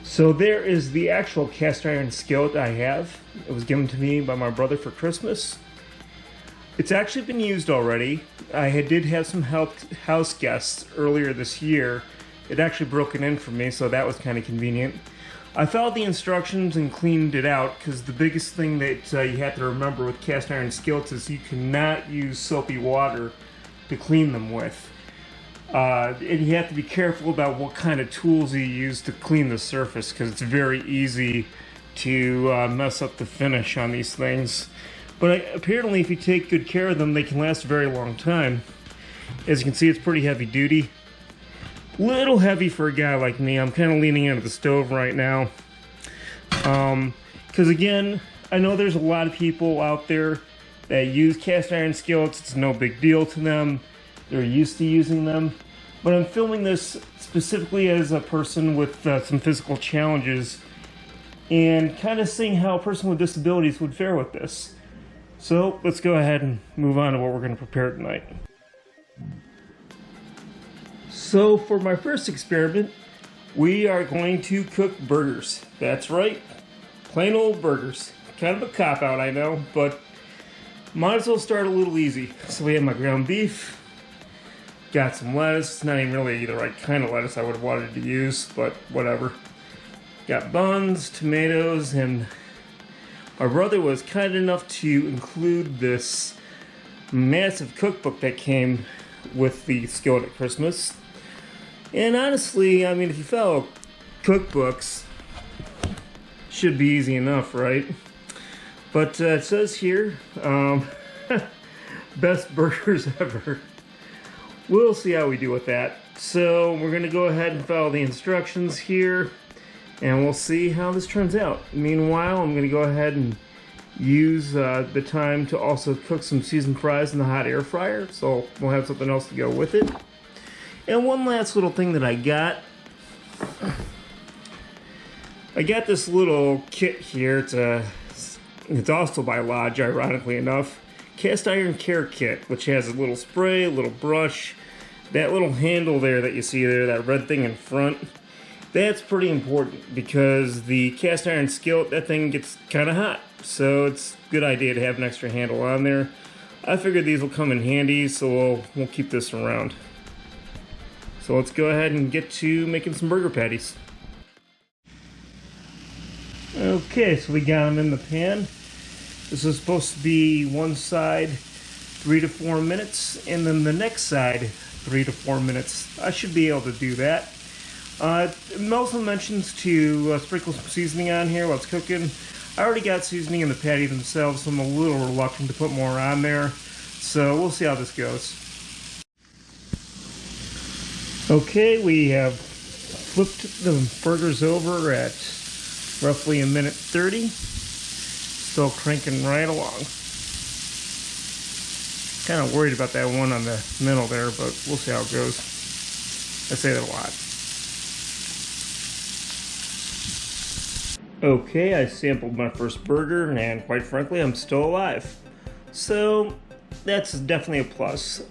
So there is the actual cast iron skillet I have. It was given to me by my brother for Christmas. It's actually been used already. Did have some house guests earlier this year. It actually broken in for me, so that was kind of convenient. I followed the instructions and cleaned it out because the biggest thing that you have to remember with cast iron skillets is you cannot use soapy water to clean them with. And you have to be careful about what kind of tools you use to clean the surface because it's very easy to mess up the finish on these things. But apparently if you take good care of them, they can last a very long time. As you can see, it's pretty heavy duty. Little heavy for a guy like me. I'm kind of leaning into the stove right now. Because again, I know there's a lot of people out there that use cast iron skillets. It's no big deal to them. They're used to using them. But I'm filming this specifically as a person with some physical challenges and kind of seeing how a person with disabilities would fare with this. So let's go ahead and move on to what we're going to prepare tonight. So for my first experiment, we are going to cook burgers. That's right, plain old burgers. Kind of a cop-out, I know, but might as well start a little easy. So we have my ground beef, got some lettuce. It's not even really the right kind of lettuce I would have wanted to use, but whatever. Got buns, tomatoes, and my brother was kind enough to include this massive cookbook that came with the skillet at Christmas. And honestly, I mean, if you follow cookbooks, should be easy enough, right? But it says here, best burgers ever. We'll see how we do with that. So we're going to go ahead and follow the instructions here, and we'll see how this turns out. Meanwhile, I'm going to go ahead and use the time to also cook some seasoned fries in the hot air fryer, so we'll have something else to go with it. And one last little thing that I got this little kit here. It's also by Lodge, ironically enough. Cast iron care kit, which has a little spray, a little brush, that little handle there that you see there, that red thing in front. That's pretty important because the cast iron skillet, that thing gets kind of hot. So it's a good idea to have an extra handle on there. I figured these will come in handy, so we'll keep this around. So let's go ahead and get to making some burger patties. Okay, so we got them in the pan. This is supposed to be one side 3 to 4 minutes, and then the next side 3 to 4 minutes. I should be able to do that. It also mentions to sprinkle some seasoning on here while it's cooking. I already got seasoning in the patty themselves, so I'm a little reluctant to put more on there. So we'll see how this goes. Okay, we have flipped the burgers over at roughly 1:30. Still cranking right along. Kind of worried about that one on the middle there, but we'll see how it goes. I say that a lot. Okay, I sampled my first burger, and quite frankly, I'm still alive. So, that's definitely a plus.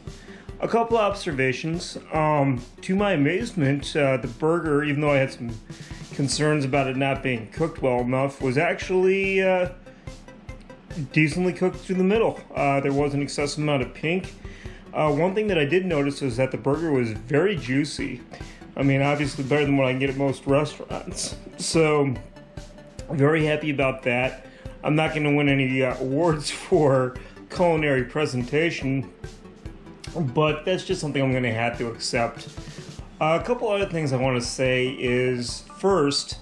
A couple observations. To my amazement, the burger, even though I had some concerns about it not being cooked well enough, was actually decently cooked through the middle. There was an excessive amount of pink. One thing that I did notice was that the burger was very juicy. I mean, obviously better than what I can get at most restaurants. So, very happy about that. I'm not going to win any awards for culinary presentation, but that's just something I'm going to have to accept. A couple other things I want to say is, first,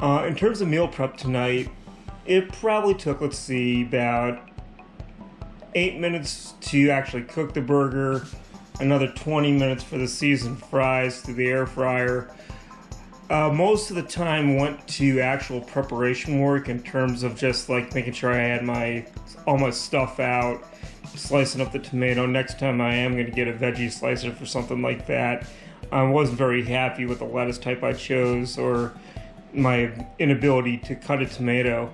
in terms of meal prep tonight, it probably took, let's see, about 8 minutes to actually cook the burger, another 20 minutes for the seasoned fries through the air fryer. Most of the time went to actual preparation work in terms of just like making sure I had all my stuff out, slicing up the tomato. Next time I am going to get a veggie slicer for something like that. I wasn't very happy with the lettuce type I chose or my inability to cut a tomato.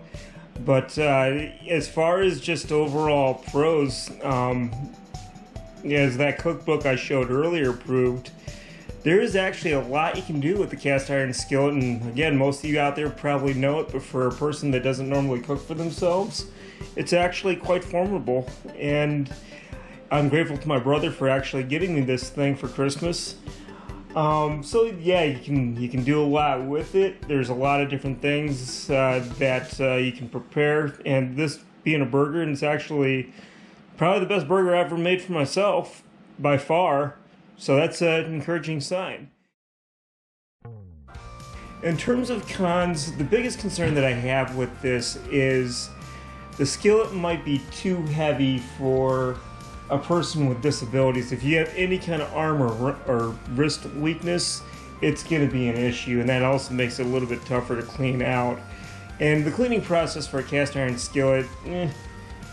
But as far as just overall pros, as that cookbook I showed earlier proved, There is actually a lot you can do with the cast iron skillet, and again, most of you out there probably know it, but for a person that doesn't normally cook for themselves, it's actually quite formidable. And I'm grateful to my brother for actually getting me this thing for Christmas. So yeah, you can do a lot with it. There's a lot of different things that you can prepare, and this being a burger, and it's actually probably the best burger I've ever made for myself by far. So that's an encouraging sign. In terms of cons, the biggest concern that I have with this is the skillet might be too heavy for a person with disabilities. If you have any kind of arm or wrist weakness, it's going to be an issue, and that also makes it a little bit tougher to clean out. And the cleaning process for a cast iron skillet,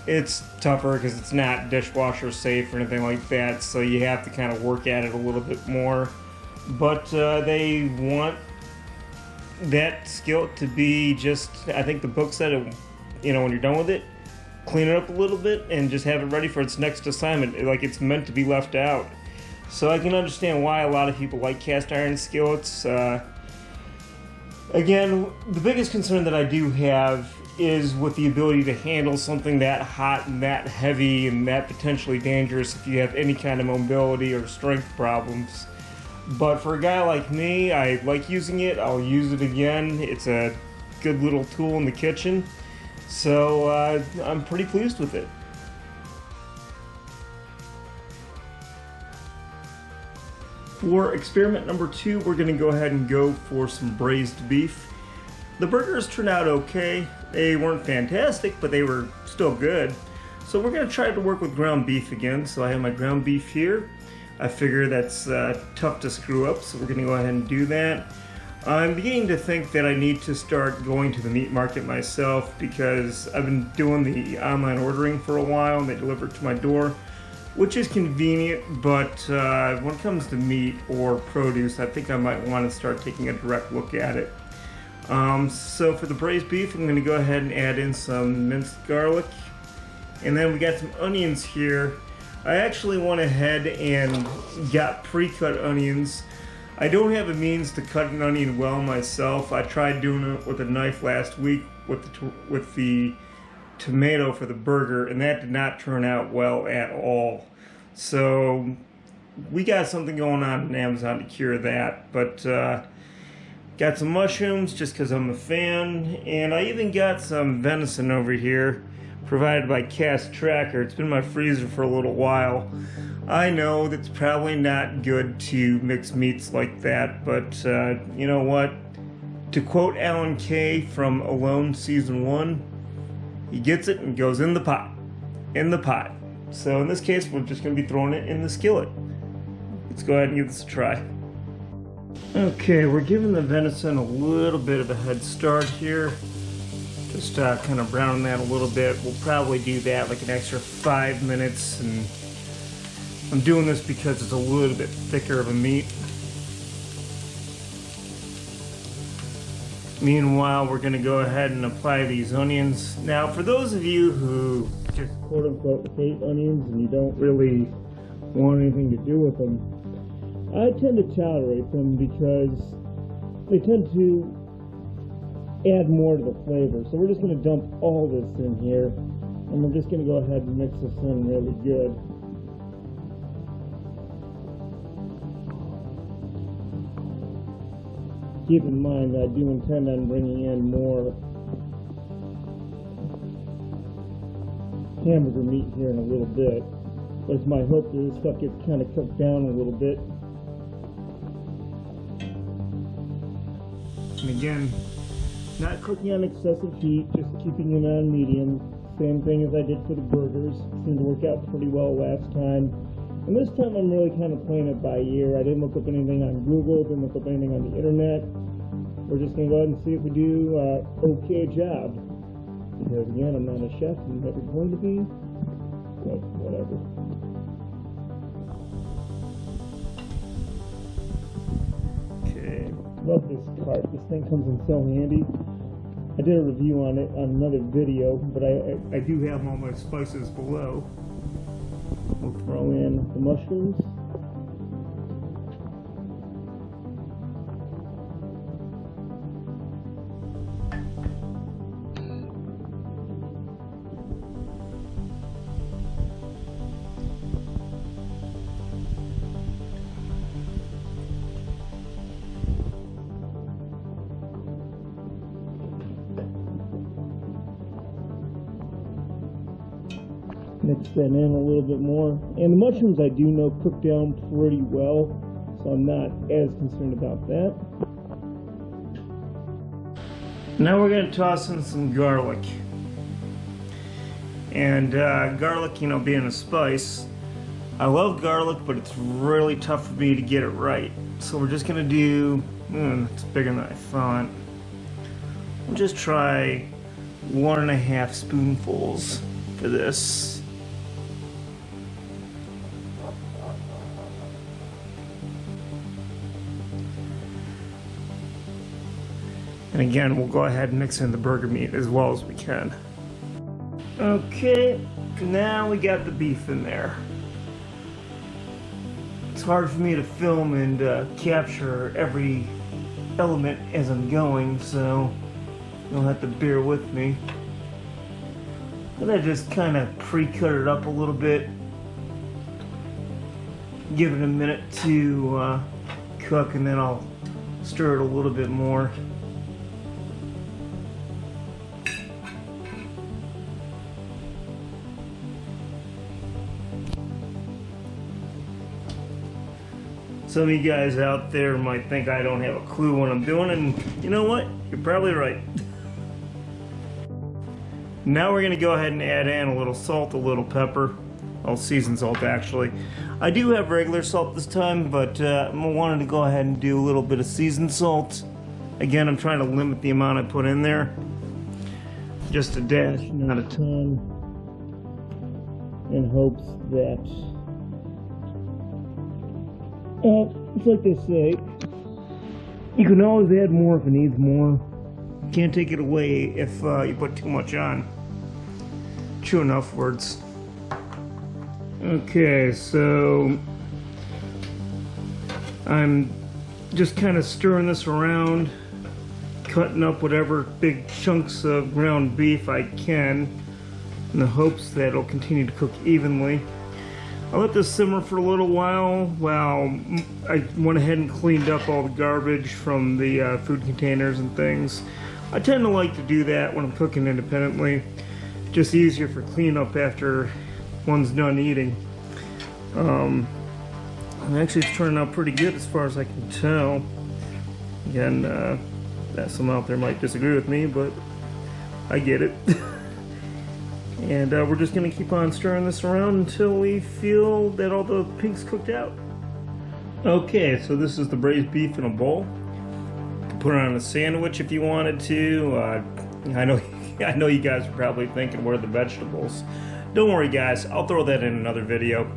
it's tougher because it's not dishwasher safe or anything like that, so you have to kind of work at it a little bit more. But they want that skillet to be just, I think the book said it, when you're done with it, clean it up a little bit and just have it ready for its next assignment, like it's meant to be left out. So I can understand why a lot of people like cast iron skillets. Again, the biggest concern that I do have is with the ability to handle something that hot and that heavy and that potentially dangerous if you have any kind of mobility or strength problems. But for a guy like me, I like using it. I'll use it again. It's a good little tool in the kitchen. So I'm pretty pleased with it. For experiment number 2, we're going to go ahead and go for some braised beef. The burgers turned out okay. They weren't fantastic, but they were still good. So we're going to try to work with ground beef again. So I have my ground beef here. I figure that's tough to screw up, so we're going to go ahead and do that. I'm beginning to think that I need to start going to the meat market myself, because I've been doing the online ordering for a while and they deliver it to my door, which is convenient, but when it comes to meat or produce, I think I might want to start taking a direct look at it. So for the braised beef, I'm going to go ahead and add in some minced garlic, and then we got some onions here. I actually went ahead and got pre-cut onions. I don't have a means to cut an onion well myself. I tried doing it with a knife last week with the tomato for the burger, and that did not turn out well at all. So we got something going on in Amazon to cure that. But got some mushrooms just because I'm a fan, and I even got some venison over here provided by Cast Tracker. It's been in my freezer for a little while. I know that's probably not good to mix meats like that, but you know what? To quote Alan Kay from Alone Season 1, he gets it and goes in the pot. In the pot. So in this case, we're just going to be throwing it in the skillet. Let's go ahead and give this a try. Okay, we're giving the venison a little bit of a head start here. Just kind of browning that a little bit. We'll probably do that like an extra 5 minutes, and I'm doing this because it's a little bit thicker of a meat. Meanwhile, we're going to go ahead and apply these onions. Now, for those of you who just quote-unquote hate onions and you don't really want anything to do with them, I tend to tolerate them because they tend to add more to the flavor. So we're just going to dump all this in here, and we're just going to go ahead and mix this in really good. Keep in mind that I do intend on bringing in more hamburger meat here in a little bit, but it's my hope that this stuff gets kind of cooked down a little bit. And again, not cooking on excessive heat, just keeping it on medium. Same thing as I did for the burgers. Seemed to work out pretty well last time. And this time I'm really kind of playing it by ear. I didn't look up anything on Google, didn't look up anything on the internet. We're just going to go ahead and see if we do an okay job. Because again, I'm not a chef, I'm never going to be. But whatever. Okay, love this cart. This thing comes in so handy. I did a review on it on another video, but I do have all my spices below. We'll throw in the mushrooms. Mix that in a little bit more. And the mushrooms I do know cook down pretty well, so I'm not as concerned about that. Now we're going to toss in some garlic. And garlic, you know, being a spice, I love garlic, but it's really tough for me to get it right. So we're just going to do, it's bigger than I thought. We'll just try 1.5 spoonfuls for this. And again, we'll go ahead and mix in the burger meat as well as we can. Okay, now we got the beef in there. It's hard for me to film and capture every element as I'm going, so you'll have to bear with me. But I just kind of pre-cut it up a little bit. Give it a minute to cook, and then I'll stir it a little bit more. Some of you guys out there might think I don't have a clue what I'm doing, and you know what? You're probably right. Now we're going to go ahead and add in a little salt, a little pepper. Well, seasoned salt actually. I do have regular salt this time, but I wanted to go ahead and do a little bit of seasoned salt. Again, I'm trying to limit the amount I put in there. Just a dash, not a ton. In hopes that... it's like they say, you can always add more if it needs more. Can't take it away if you put too much on. True enough words. Okay, so I'm just kind of stirring this around, cutting up whatever big chunks of ground beef I can in the hopes that it'll continue to cook evenly. I let this simmer for a little while I went ahead and cleaned up all the garbage from the food containers and things. I tend to like to do that when I'm cooking independently. Just easier for cleanup after one's done eating. And actually it's turning out pretty good as far as I can tell. Again, some out there might disagree with me, but I get it. And we're just going to keep on stirring this around until we feel that all the pink's cooked out. Okay, so this is the braised beef in a bowl. You can put it on a sandwich if you wanted to. I know you guys are probably thinking, where are the vegetables? Don't worry guys, I'll throw that in another video.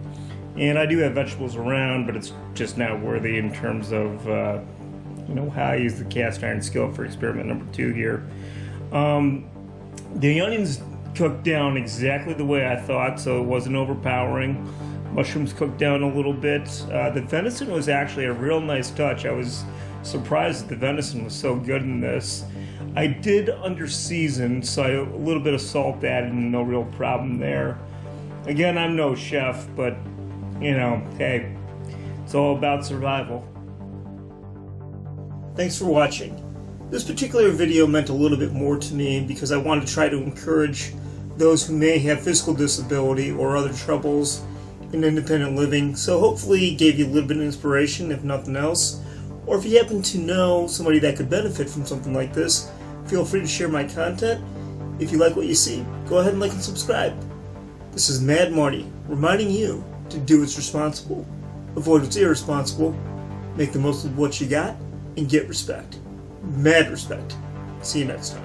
And I do have vegetables around, but it's just not worthy in terms of you know, how I use the cast iron skillet for experiment number 2 here. The onions cooked down exactly the way I thought, so it wasn't overpowering. Mushrooms cooked down a little bit. The venison was actually a real nice touch. I was surprised that the venison was so good in this. I did under-season, so a little bit of salt added and no real problem there. Again, I'm no chef, but you know, hey, it's all about survival. Thanks for watching. This particular video meant a little bit more to me because I wanted to try to encourage those who may have physical disability or other troubles in independent living, so hopefully it gave you a little bit of inspiration, if nothing else. Or if you happen to know somebody that could benefit from something like this, feel free to share my content. If you like what you see, go ahead and like and subscribe. This is Mad Marty, reminding you to do what's responsible, avoid what's irresponsible, make the most of what you got, and get respect. Mad respect. See you next time.